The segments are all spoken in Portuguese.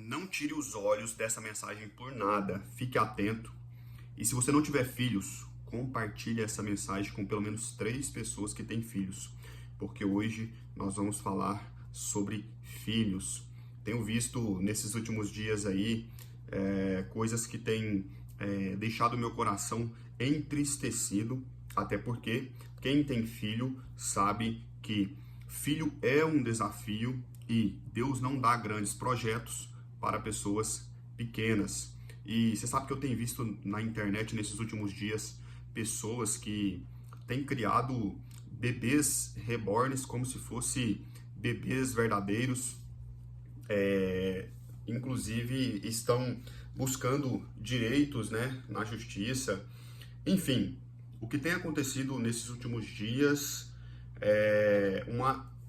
Não tire os olhos dessa mensagem por nada. Fique atento. E se você não tiver filhos, compartilhe essa mensagem com pelo menos 3 pessoas que têm filhos. Porque hoje nós vamos falar sobre filhos. Tenho visto nesses últimos dias aí coisas que têm deixado meu coração entristecido. Até porque quem tem filho sabe que filho é um desafio e Deus não dá grandes projetos para pessoas pequenas. E você sabe que eu tenho visto na internet nesses últimos dias pessoas que têm criado bebês reborns como se fossem bebês verdadeiros. Inclusive estão buscando direitos, né, na justiça. Enfim, o que tem acontecido nesses últimos dias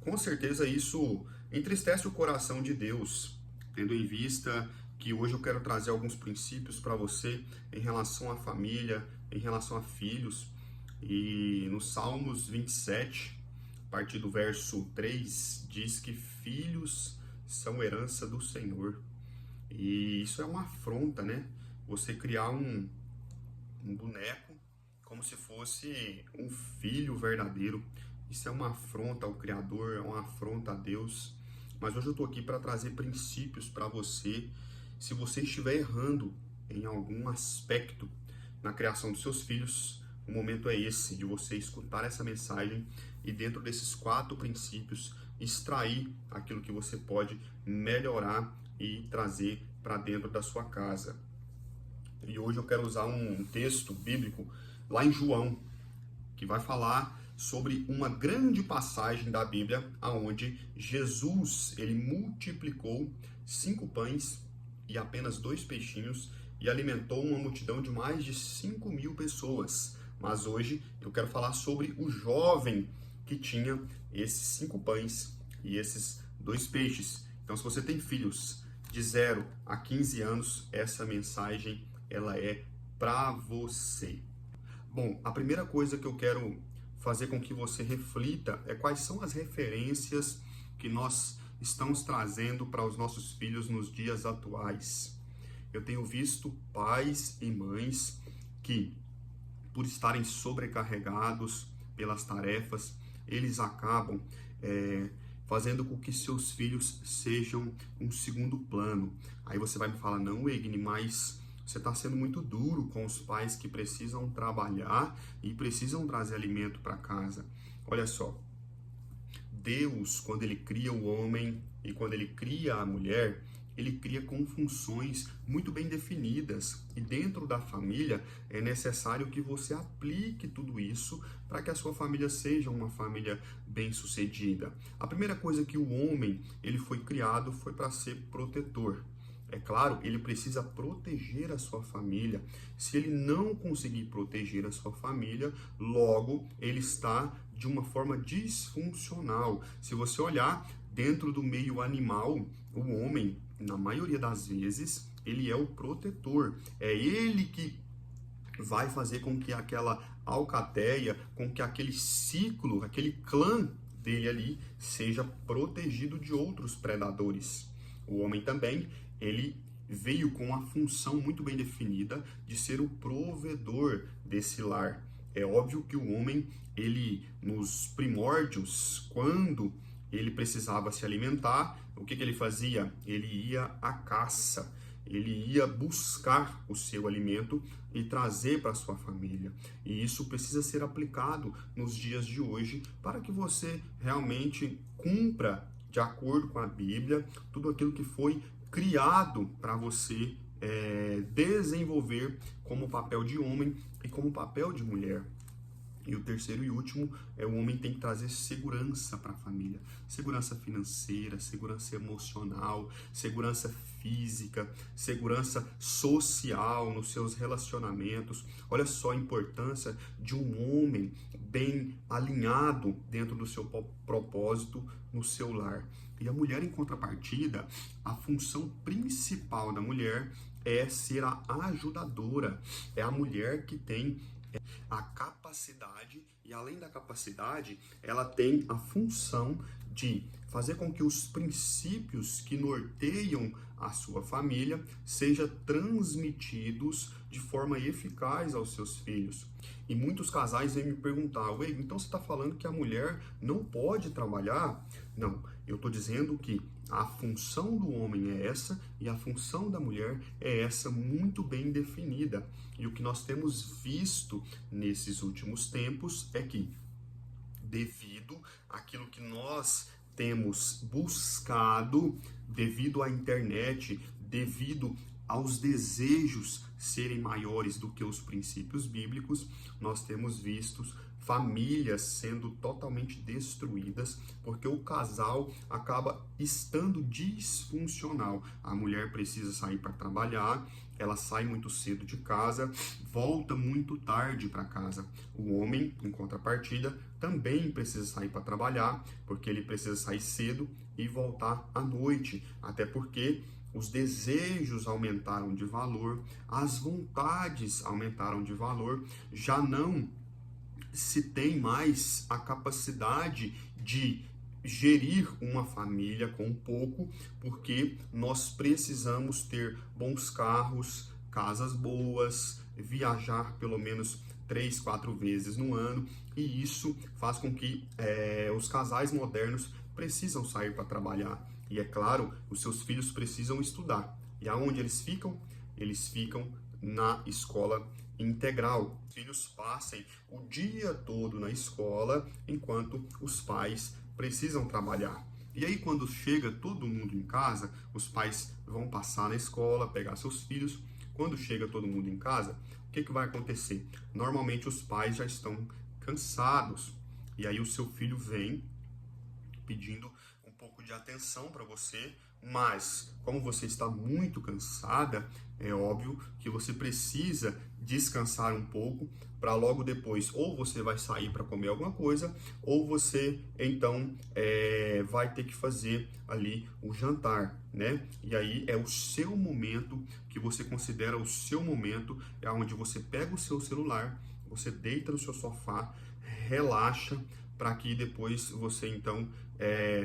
com certeza isso entristece o coração de Deus, tendo em vista que hoje eu quero trazer alguns princípios para você em relação à família, em relação a filhos. E no Salmos 27, a partir do verso 3, diz que filhos são herança do Senhor. E isso é uma afronta, né? Você criar um boneco como se fosse um filho verdadeiro. Isso é uma afronta ao Criador, é uma afronta a Deus. Mas hoje eu estou aqui para trazer princípios para você. Se você estiver errando em algum aspecto na criação dos seus filhos, o momento é esse, de você escutar essa mensagem e dentro desses 4 princípios, extrair aquilo que você pode melhorar e trazer para dentro da sua casa. E hoje eu quero usar um texto bíblico lá em João, que vai falar sobre uma grande passagem da Bíblia, onde Jesus ele multiplicou 5 pães e apenas 2 peixinhos e alimentou uma multidão de mais de 5.000 pessoas. Mas hoje eu quero falar sobre o jovem que tinha esses 5 pães e esses 2 peixes. Então, se você tem filhos de 0 a 15 anos, essa mensagem ela é para você. Bom, a primeira coisa que eu quero fazer com que você reflita é quais são as referências que nós estamos trazendo para os nossos filhos nos dias atuais. Eu tenho visto pais e mães que, por estarem sobrecarregados pelas tarefas, eles acabam fazendo com que seus filhos sejam um segundo plano. Aí você vai me falar, não, Egni, mas você está sendo muito duro com os pais que precisam trabalhar e precisam trazer alimento para casa. Olha só, Deus, quando Ele cria o homem e quando Ele cria a mulher, Ele cria com funções muito bem definidas. E dentro da família é necessário que você aplique tudo isso para que a sua família seja uma família bem-sucedida. A primeira coisa que o homem ele foi criado foi para ser protetor. É claro, ele precisa proteger a sua família. Se ele não conseguir proteger a sua família, logo ele está de uma forma disfuncional. Se você olhar dentro do meio animal, o homem, na maioria das vezes, ele é o protetor. É ele que vai fazer com que aquela alcateia, com que aquele ciclo, aquele clã dele ali, seja protegido de outros predadores. O homem também, ele veio com a função muito bem definida de ser o provedor desse lar. É óbvio que o homem, ele nos primórdios, quando ele precisava se alimentar, o que ele fazia? Ele ia à caça, ele ia buscar o seu alimento e trazer para a sua família. E isso precisa ser aplicado nos dias de hoje para que você realmente cumpra de acordo com a Bíblia tudo aquilo que foi criado para você desenvolver como papel de homem e como papel de mulher. E o terceiro e último o homem tem que trazer segurança para a família. Segurança financeira, segurança emocional, segurança física, segurança social nos seus relacionamentos. Olha só a importância de um homem bem alinhado dentro do seu propósito no seu lar. E a mulher, em contrapartida, a função principal da mulher é ser a ajudadora. É a mulher que tem a capacidade, e além da capacidade, ela tem a função de fazer com que os princípios que norteiam a sua família sejam transmitidos de forma eficaz aos seus filhos. E muitos casais vêm me perguntar, ué, então você está falando que a mulher não pode trabalhar? Não, eu estou dizendo que a função do homem é essa e a função da mulher é essa, muito bem definida. E o que nós temos visto nesses últimos tempos é que, devido àquilo que nós temos buscado, devido à internet, devido aos desejos serem maiores do que os princípios bíblicos, nós temos visto famílias sendo totalmente destruídas, porque o casal acaba estando disfuncional. A mulher precisa sair para trabalhar, ela sai muito cedo de casa, volta muito tarde para casa. O homem, em contrapartida, também precisa sair para trabalhar, porque ele precisa sair cedo e voltar à noite, até porque os desejos aumentaram de valor, as vontades aumentaram de valor, já não se tem mais a capacidade de gerir uma família com pouco, porque nós precisamos ter bons carros, casas boas, viajar pelo menos 3, 4 vezes no ano, e isso faz com que os casais modernos precisam sair para trabalhar. E é claro, os seus filhos precisam estudar. E aonde eles ficam? Eles ficam na escola integral. Os filhos passem o dia todo na escola, enquanto os pais precisam trabalhar. E aí, quando chega todo mundo em casa, os pais vão passar na escola, pegar seus filhos. Quando chega todo mundo em casa, o que vai acontecer? Normalmente os pais já estão cansados. E aí o seu filho vem pedindo um pouco de atenção para você, mas como você está muito cansada, é óbvio que você precisa descansar um pouco para logo depois ou você vai sair para comer alguma coisa ou você então vai ter que fazer ali o jantar, né? E aí é o seu momento que você considera o seu momento, é onde você pega o seu celular, você deita no seu sofá, relaxa, para que depois você então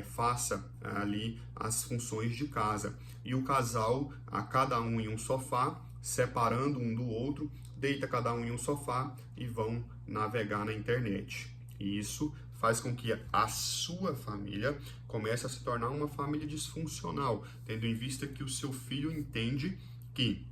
faça ali as funções de casa. E o casal, a cada um em um sofá, separando um do outro, deita cada um em um sofá e vão navegar na internet. E isso faz com que a sua família comece a se tornar uma família disfuncional, tendo em vista que o seu filho entende que,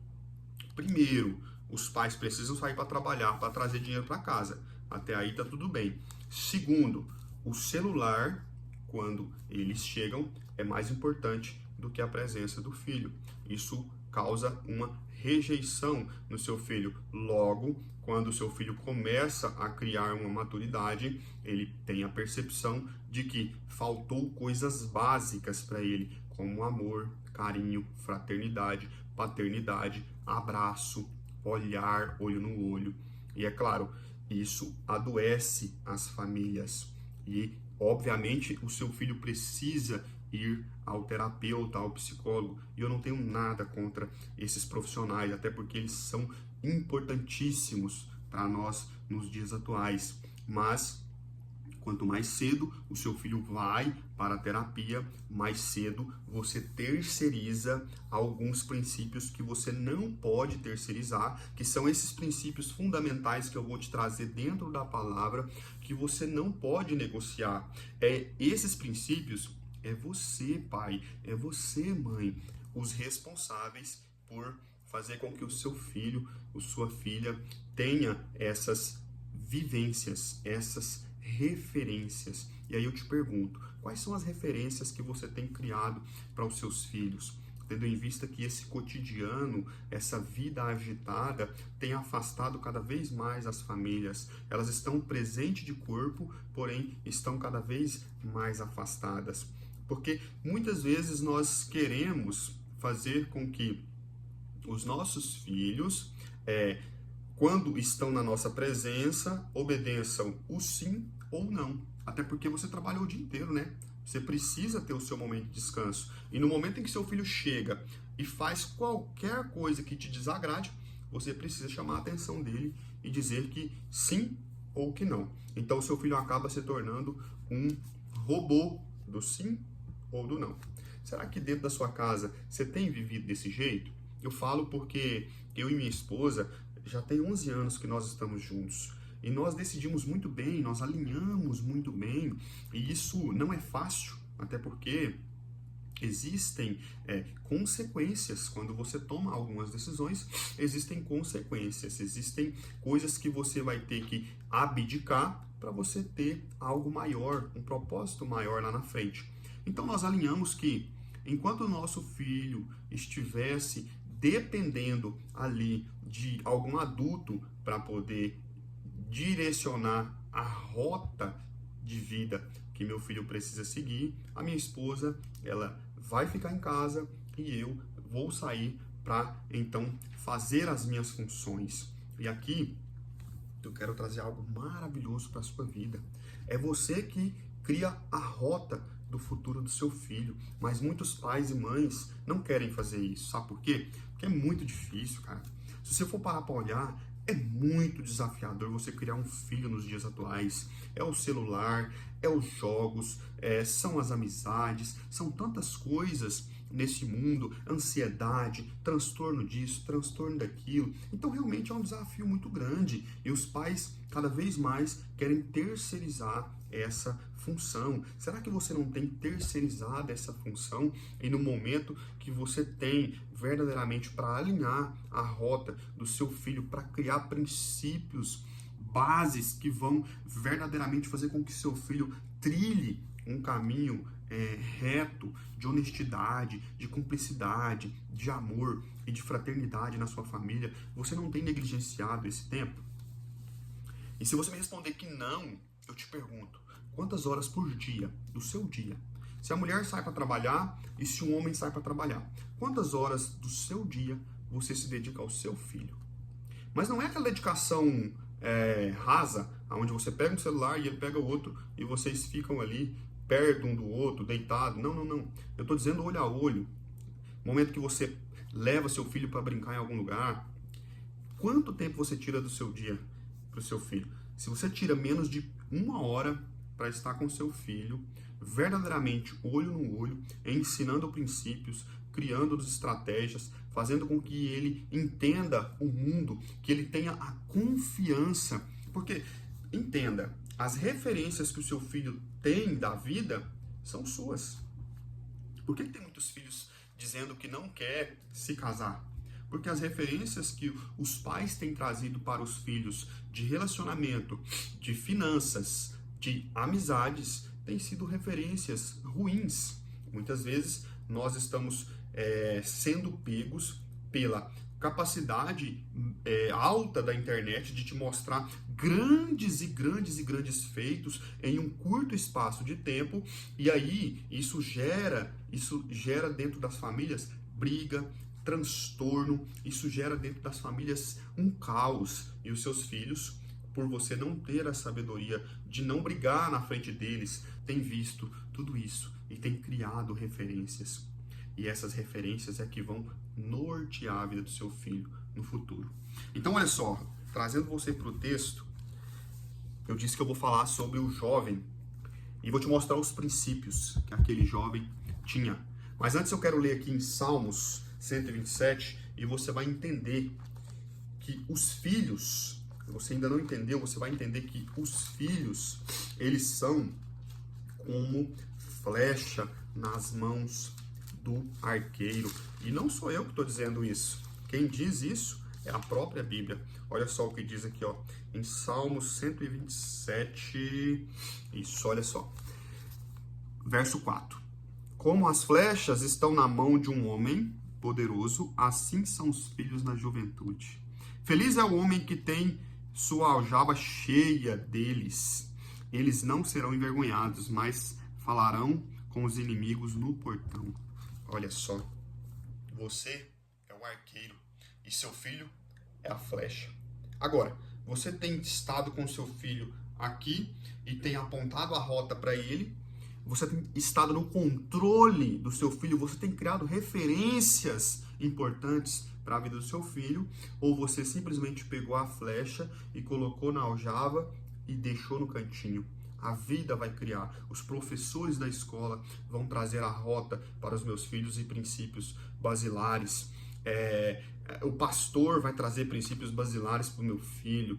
primeiro, os pais precisam sair para trabalhar, para trazer dinheiro para casa. Até aí tá tudo bem. Segundo, o celular, quando eles chegam, é mais importante do que a presença do filho. Isso causa uma rejeição no seu filho. Logo, quando o seu filho começa a criar uma maturidade, ele tem a percepção de que faltou coisas básicas para ele, como amor, carinho, fraternidade, paternidade, abraço, olhar, olho no olho. E é claro, isso adoece as famílias. E, obviamente, o seu filho precisa ir ao terapeuta, ao psicólogo. E eu não tenho nada contra esses profissionais, até porque eles são importantíssimos para nós nos dias atuais. Mas, quanto mais cedo o seu filho vai para a terapia, mais cedo você terceiriza alguns princípios que você não pode terceirizar, que são esses princípios fundamentais que eu vou te trazer dentro da palavra, que você não pode negociar. Esses princípios é você, pai, é você, mãe, os responsáveis por fazer com que o seu filho, ou sua filha, tenha essas vivências, essas referências. E aí eu te pergunto, quais são as referências que você tem criado para os seus filhos? Tendo em vista que esse cotidiano, essa vida agitada, tem afastado cada vez mais as famílias. Elas estão presentes de corpo, porém estão cada vez mais afastadas. Porque muitas vezes nós queremos fazer com que os nossos filhos, quando estão na nossa presença, obedeçam o sim ou não. Até porque você trabalha o dia inteiro, né? Você precisa ter o seu momento de descanso. E no momento em que seu filho chega e faz qualquer coisa que te desagrade, você precisa chamar a atenção dele e dizer que sim ou que não. Então o seu filho acaba se tornando um robô do sim ou do não. Será que dentro da sua casa você tem vivido desse jeito? Eu falo porque eu e minha esposa já tem 11 anos que nós estamos juntos. E nós decidimos muito bem, nós alinhamos muito bem. E isso não é fácil, até porque existem consequências. Quando você toma algumas decisões, existem consequências. Existem coisas que você vai ter que abdicar para você ter algo maior, um propósito maior lá na frente. Então nós alinhamos que enquanto o nosso filho estivesse dependendo ali de algum adulto para poder direcionar a rota de vida que meu filho precisa seguir, a minha esposa, ela vai ficar em casa e eu vou sair para então fazer as minhas funções. E aqui eu quero trazer algo maravilhoso para a sua vida. É você que cria a rota do futuro do seu filho, mas muitos pais e mães não querem fazer isso. Sabe por quê? Porque é muito difícil, cara. Se você for parar para olhar, é muito desafiador você criar um filho nos dias atuais. É o celular, é os jogos, são as amizades, são tantas coisas nesse mundo, ansiedade, transtorno disso, transtorno daquilo. Então realmente é um desafio muito grande e os pais cada vez mais querem terceirizar essa função. Será que você não tem terceirizado essa função e no momento que você tem verdadeiramente para alinhar a rota do seu filho, para criar princípios, bases que vão verdadeiramente fazer com que seu filho trilhe um caminho reto, de honestidade, de cumplicidade, de amor e de fraternidade na sua família, você não tem negligenciado esse tempo? E se você me responder que não, eu te pergunto, quantas horas por dia, do seu dia, se a mulher sai para trabalhar e se um homem sai para trabalhar, quantas horas do seu dia você se dedica ao seu filho? Mas não é aquela dedicação rasa, onde você pega um celular e ele pega o outro e vocês ficam ali perto um do outro, deitado. Não, não, não. Eu estou dizendo olho a olho. Momento que você leva seu filho para brincar em algum lugar, quanto tempo você tira do seu dia para o seu filho? Se você tira menos de 1 hora para estar com seu filho, verdadeiramente olho no olho, ensinando princípios, criando estratégias, fazendo com que ele entenda o mundo, que ele tenha a confiança. Porque, entenda, as referências que o seu filho tem da vida são suas. Por que tem muitos filhos dizendo que não quer se casar? Porque as referências que os pais têm trazido para os filhos de relacionamento, de finanças, de amizades, têm sido referências ruins. Muitas vezes nós estamos sendo pegos pela capacidade alta da internet de te mostrar grandes feitos em um curto espaço de tempo, e aí isso gera dentro das famílias briga, transtorno, isso gera dentro das famílias um caos, e os seus filhos, por você não ter a sabedoria de não brigar na frente deles, têm visto tudo isso e têm criado referências. E essas referências é que vão nortear a vida do seu filho no futuro. Então, olha só, trazendo você para o texto, eu disse que eu vou falar sobre o jovem e vou te mostrar os princípios que aquele jovem tinha. Mas antes eu quero ler aqui em Salmos 127 e você vai entender que os filhos, você ainda não entendeu, você vai entender que os filhos, eles são como flecha nas mãos do arqueiro. E não sou eu que estou dizendo isso. Quem diz isso é a própria Bíblia. Olha só o que diz aqui, ó, em Salmos 127. Isso, olha só. Verso 4. Como as flechas estão na mão de um homem poderoso, assim são os filhos na juventude. Feliz é o homem que tem sua aljava cheia deles. Eles não serão envergonhados, mas falarão com os inimigos no portão. Olha só, você é o arqueiro e seu filho é a flecha. Agora, você tem estado com seu filho aqui e tem apontado a rota para ele, você tem estado no controle do seu filho, você tem criado referências importantes para a vida do seu filho, ou você simplesmente pegou a flecha e colocou na aljava e deixou no cantinho. a vida vai criar, os professores da escola vão trazer a rota para os meus filhos e princípios basilares. O pastor vai trazer princípios basilares para o meu filho,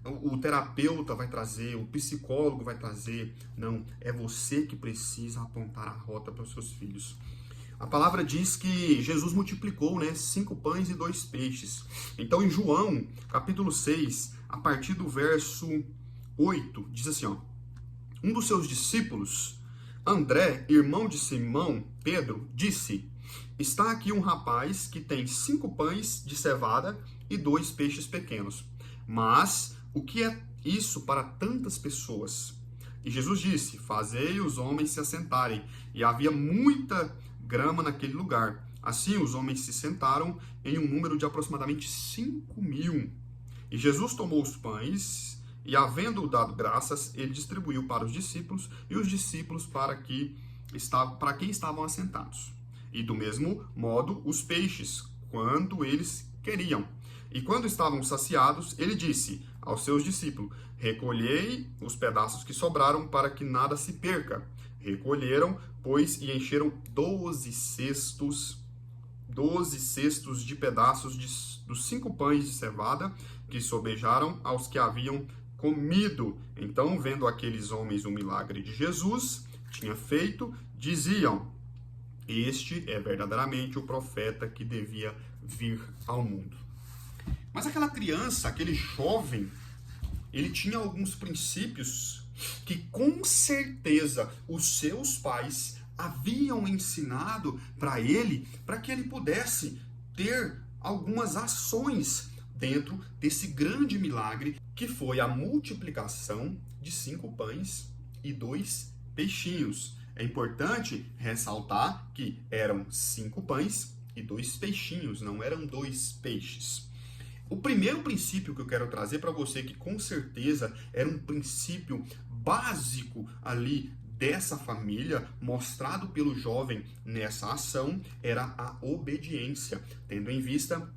o terapeuta vai trazer, o psicólogo vai trazer. Não, é você que precisa apontar a rota para os seus filhos. A palavra diz que Jesus multiplicou, 5 pães e 2 peixes. Então, em João, capítulo 6, a partir do verso 8, diz assim, ó: um dos seus discípulos, André, irmão de Simão, Pedro, disse: está aqui um rapaz que tem 5 pães de cevada e 2 peixes pequenos. Mas o que é isso para tantas pessoas? E Jesus disse: fazei os homens se assentarem. E havia muita grama naquele lugar. Assim os homens se sentaram em um número de aproximadamente 5.000. E Jesus tomou os pães e, havendo dado graças, ele distribuiu para os discípulos e os discípulos para quem estavam assentados. E do mesmo modo os peixes, quando eles queriam. E quando estavam saciados, ele disse aos seus discípulos: recolhei os pedaços que sobraram para que nada se perca. Recolheram, pois, e encheram 12 cestos de pedaços dos 5 pães de cevada que sobejaram aos que haviam comido. Então, vendo aqueles homens o milagre de Jesus tinha feito, diziam: este é verdadeiramente o profeta que devia vir ao mundo. Mas aquela criança, aquele jovem, ele tinha alguns princípios que com certeza os seus pais haviam ensinado para ele, para que ele pudesse ter algumas ações dentro desse grande milagre que foi a multiplicação de 5 pães e 2 peixinhos. É importante ressaltar que eram 5 pães e 2 peixinhos, não eram 2 peixes. O primeiro princípio que eu quero trazer para você, que com certeza era um princípio básico ali dessa família, mostrado pelo jovem nessa ação, era a obediência, tendo em vista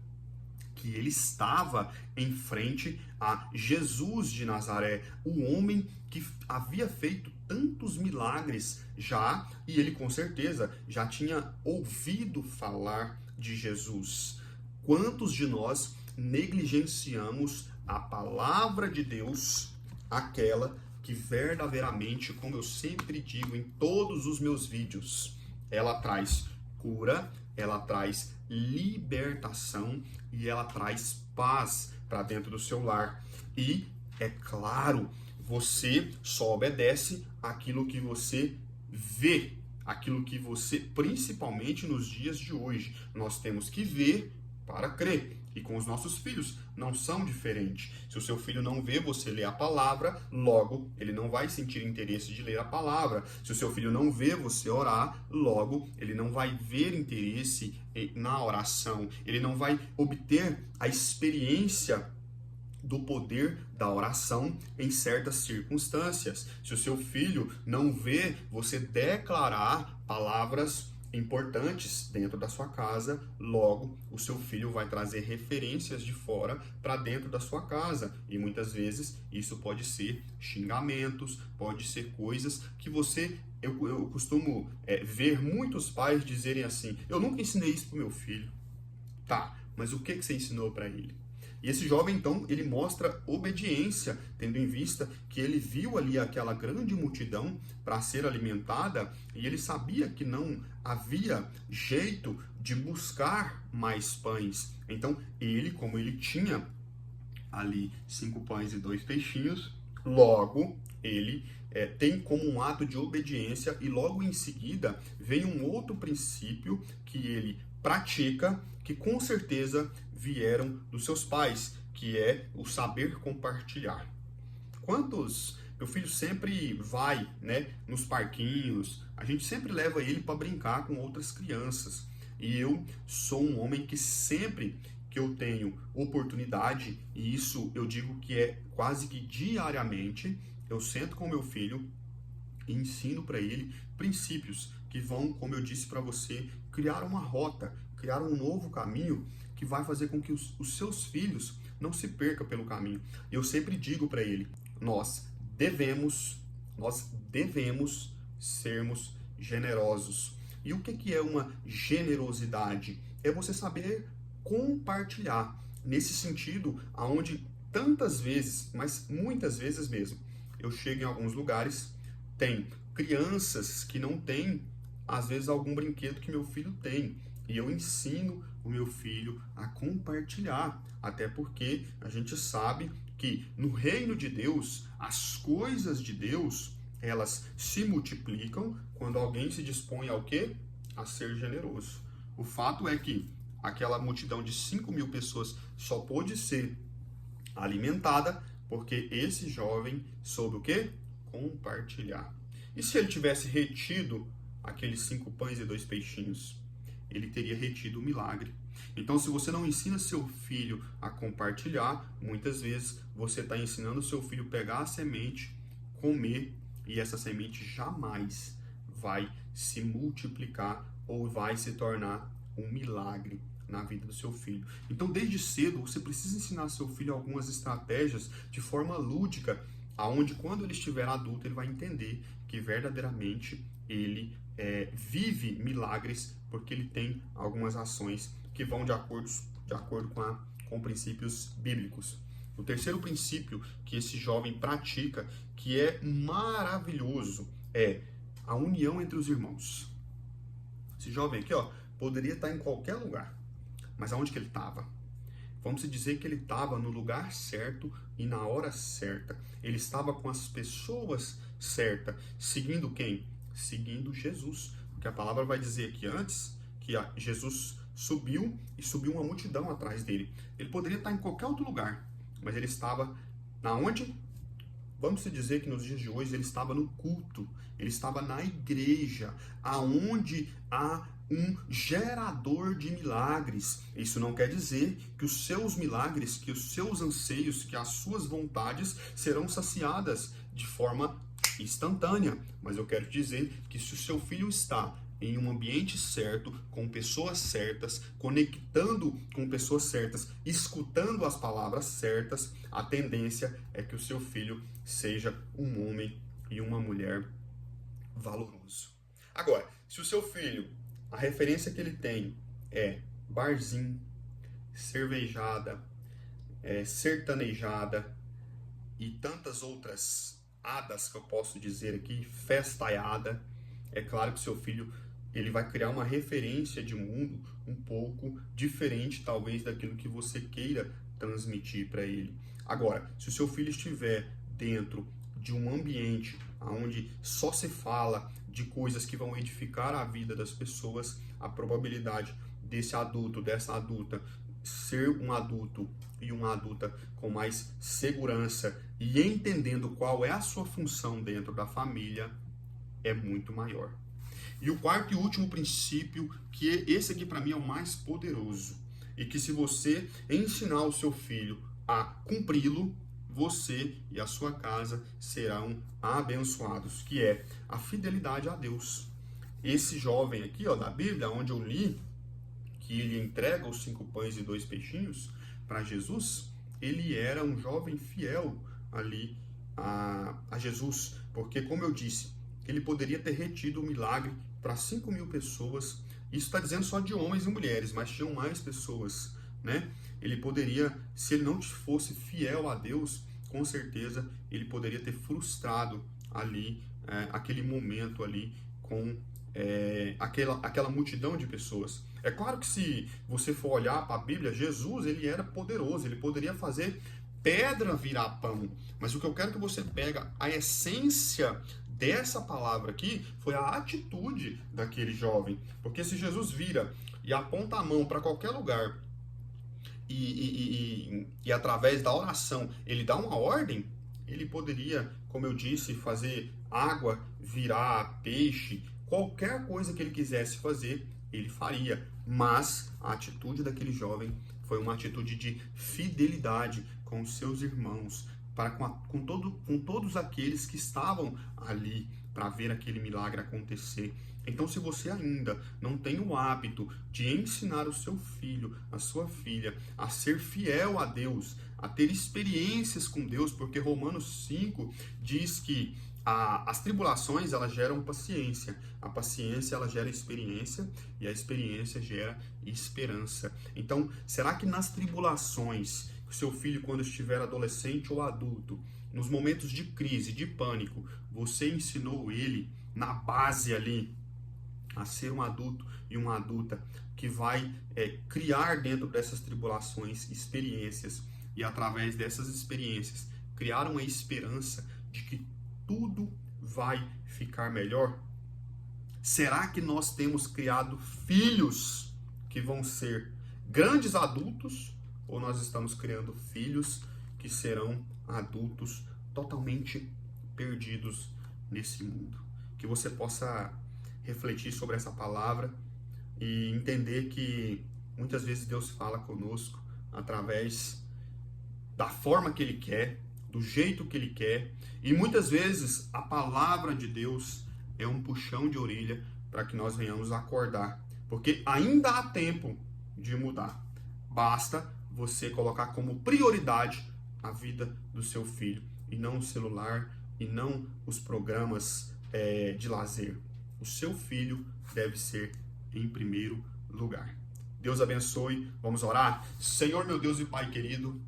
que ele estava em frente a Jesus de Nazaré, o homem que havia feito tantos milagres já, e ele com certeza já tinha ouvido falar de Jesus. Quantos de nós negligenciamos a palavra de Deus, aquela que verdadeiramente, como eu sempre digo em todos os meus vídeos, ela traz cura, ela traz libertação e ela traz paz para dentro do seu lar. E, é claro, você só obedece aquilo que você vê, aquilo que você, principalmente nos dias de hoje, nós temos que ver para crer. E com os nossos filhos não são diferentes. Se o seu filho não vê você ler a palavra, logo ele não vai sentir interesse de ler a palavra. Se o seu filho não vê você orar, logo ele não vai ver interesse na oração. Ele não vai obter a experiência do poder da oração em certas circunstâncias. Se o seu filho não vê você declarar palavras importantes dentro da sua casa, logo o seu filho vai trazer referências de fora para dentro da sua casa, e muitas vezes isso pode ser xingamentos, pode ser coisas que eu costumo ver muitos pais dizerem assim: eu nunca ensinei isso pro meu filho. Tá, mas o que você ensinou para ele? E esse jovem, então, ele mostra obediência, tendo em vista que ele viu ali aquela grande multidão para ser alimentada e ele sabia que não havia jeito de buscar mais pães. Então, ele, como ele tinha ali 5 pães e 2 peixinhos, logo ele tem como um ato de obediência, e logo em seguida vem um outro princípio que ele pratica, que com certeza vieram dos seus pais, que é o saber compartilhar. Meu filho sempre vai, nos parquinhos, a gente sempre leva ele para brincar com outras crianças. E eu sou um homem que sempre que eu tenho oportunidade, e isso eu digo que é quase que diariamente, eu sento com meu filho e ensino para ele princípios que vão, como eu disse para você, criar uma rota, criar um novo caminho que vai fazer com que os seus filhos não se percam pelo caminho. Eu sempre digo para ele: nós nós devemos sermos generosos. E o que é uma generosidade? É você saber compartilhar. Nesse sentido, aonde tantas vezes, mas muitas vezes mesmo, eu chego em alguns lugares, tem crianças que não têm, às vezes, algum brinquedo que meu filho tem. E eu ensino o meu filho a compartilhar. Até porque a gente sabe que no reino de Deus, as coisas de Deus, elas se multiplicam quando alguém se dispõe ao quê? A ser generoso. O fato é que aquela multidão de 5.000 pessoas só pôde ser alimentada porque esse jovem soube o quê? Compartilhar. E se ele tivesse retido aqueles 5 pães e 2 peixinhos? Ele teria retido o milagre. Então, se você não ensina seu filho a compartilhar, muitas vezes você está ensinando o seu filho a pegar a semente, comer, e essa semente jamais vai se multiplicar ou vai se tornar um milagre na vida do seu filho. Então, desde cedo, você precisa ensinar seu filho algumas estratégias de forma lúdica, aonde quando ele estiver adulto, ele vai entender que verdadeiramente ele vive milagres porque ele tem algumas ações que vão de acordo com princípios bíblicos. O terceiro princípio que esse jovem pratica, que é maravilhoso, é a união entre os irmãos. Esse jovem aqui, poderia estar em qualquer lugar, mas aonde que ele estava? Vamos dizer que ele estava no lugar certo e na hora certa. Ele estava com as pessoas certas. Seguindo quem? Seguindo Jesus. Porque a palavra vai dizer aqui antes que Jesus subiu e subiu uma multidão atrás dele. Ele poderia estar em qualquer outro lugar, mas ele estava na onde? Vamos dizer que nos dias de hoje ele estava no culto, ele estava na igreja, aonde há um gerador de milagres. Isso não quer dizer que os seus milagres, que os seus anseios, que as suas vontades serão saciadas de forma instantânea. Mas eu quero dizer que se o seu filho está em um ambiente certo, com pessoas certas, conectando com pessoas certas, escutando as palavras certas, a tendência é que o seu filho seja um homem e uma mulher valoroso. Agora, se o seu filho, a referência que ele tem é barzinho, cervejada, sertanejada e tantas outras hadas que eu posso dizer aqui, festaiada, é claro que o seu filho ele vai criar uma referência de mundo um pouco diferente, talvez, daquilo que você queira transmitir para ele. Agora, se o seu filho estiver dentro de um ambiente onde só se fala de coisas que vão edificar a vida das pessoas, a probabilidade desse adulto, dessa adulta, ser um adulto e uma adulta com mais segurança e entendendo qual é a sua função dentro da família é muito maior. E o quarto e último princípio, que esse aqui para mim é o mais poderoso, e que se você ensinar o seu filho a cumpri-lo, você e a sua casa serão abençoados, que é a fidelidade a Deus. Esse jovem aqui, da Bíblia, onde eu li que ele entrega os 5 pães e 2 peixinhos para Jesus, ele era um jovem fiel ali a Jesus, porque, como eu disse, ele poderia ter retido o milagre para 5.000 pessoas. Isso está dizendo só de homens e mulheres, mas tinham mais pessoas, né? Ele poderia, se ele não fosse fiel a Deus, com certeza ele poderia ter frustrado ali, aquele momento ali com aquela multidão de pessoas. É claro que se você for olhar para a Bíblia, Jesus ele era poderoso, ele poderia fazer pedra virar pão. Mas o que eu quero que você pega, a essência dessa palavra aqui foi a atitude daquele jovem. Porque se Jesus vira e aponta a mão para qualquer lugar e através da oração ele dá uma ordem, ele poderia, como eu disse, fazer água virar peixe, qualquer coisa que ele quisesse fazer, ele faria. Mas a atitude daquele jovem foi uma atitude de fidelidade com os seus irmãos, com todos aqueles que estavam ali para ver aquele milagre acontecer. Então, se você ainda não tem o hábito de ensinar o seu filho, a sua filha, a ser fiel a Deus, a ter experiências com Deus, porque Romanos 5 diz que as tribulações, elas geram paciência, a paciência, ela gera experiência, e a experiência gera esperança. Então, será que nas tribulações, o seu filho, quando estiver adolescente ou adulto, nos momentos de crise, de pânico, você ensinou ele na base ali a ser um adulto e uma adulta que vai criar dentro dessas tribulações experiências, e através dessas experiências criar uma esperança de que tudo vai ficar melhor? Será que nós temos criado filhos que vão ser grandes adultos, ou nós estamos criando filhos que serão adultos totalmente perdidos nesse mundo? Que você possa refletir sobre essa palavra e entender que muitas vezes Deus fala conosco através da forma que Ele quer, do jeito que Ele quer, e muitas vezes a palavra de Deus é um puxão de orelha para que nós venhamos acordar, porque ainda há tempo de mudar. Basta você colocar como prioridade a vida do seu filho, e não o celular, e não os programas de lazer. O seu filho deve ser em primeiro lugar. Deus abençoe. Vamos orar? Senhor, meu Deus e Pai querido,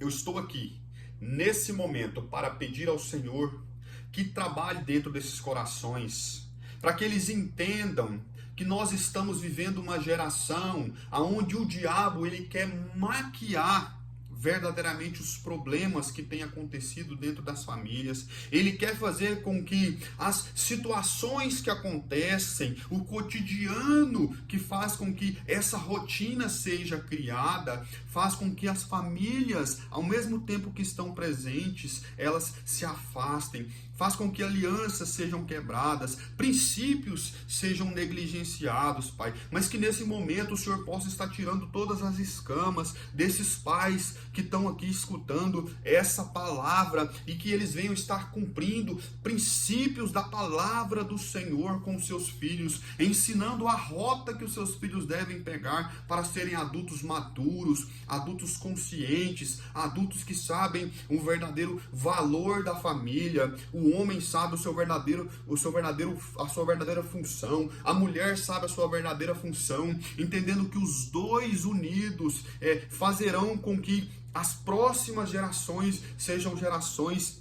eu estou aqui nesse momento para pedir ao Senhor que trabalhe dentro desses corações, para que eles entendam que nós estamos vivendo uma geração onde o diabo ele quer maquiar verdadeiramente os problemas que têm acontecido dentro das famílias. Ele quer fazer com que as situações que acontecem, o cotidiano que faz com que essa rotina seja criada, faz com que as famílias, ao mesmo tempo que estão presentes, elas se afastem, faz com que alianças sejam quebradas, princípios sejam negligenciados, Pai. Mas que nesse momento o Senhor possa estar tirando todas as escamas desses pais que estão aqui escutando essa palavra, e que eles venham estar cumprindo princípios da palavra do Senhor com seus filhos, ensinando a rota que os seus filhos devem pegar para serem adultos maduros, adultos conscientes, adultos que sabem o verdadeiro valor da família. O homem sabe a sua verdadeira função, a mulher sabe a sua verdadeira função, entendendo que os dois unidos fazerão com que as próximas gerações sejam gerações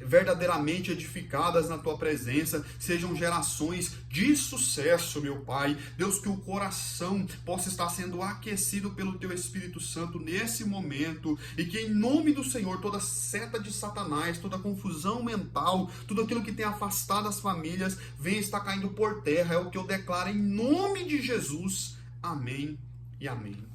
verdadeiramente edificadas na tua presença, sejam gerações de sucesso, meu Pai. Deus, que o coração possa estar sendo aquecido pelo teu Espírito Santo nesse momento, e que em nome do Senhor toda seta de Satanás, toda confusão mental, tudo aquilo que tem afastado as famílias venha estar caindo por terra. É o que eu declaro em nome de Jesus. Amém e amém.